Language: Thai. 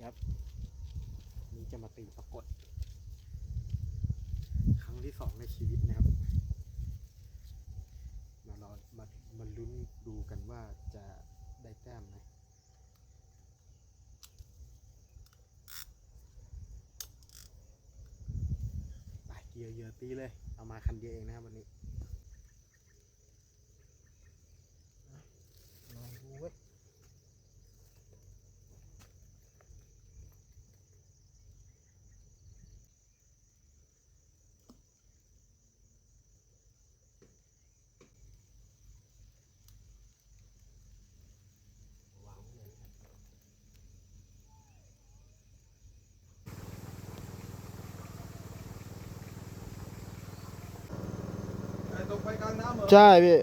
ครับนี่จะมาตีปรากฏครั้งที่2ในชีวิตนะครับมาลุ้นดูกันว่าจะได้แต้มไหมไปเกียร์เยอะตีเลยเอามาคันเดียวเองนะครับวันนี้ลองดูเว้ยวางเลยครับตกไปกลางน้ำเหรอ ใช่พี่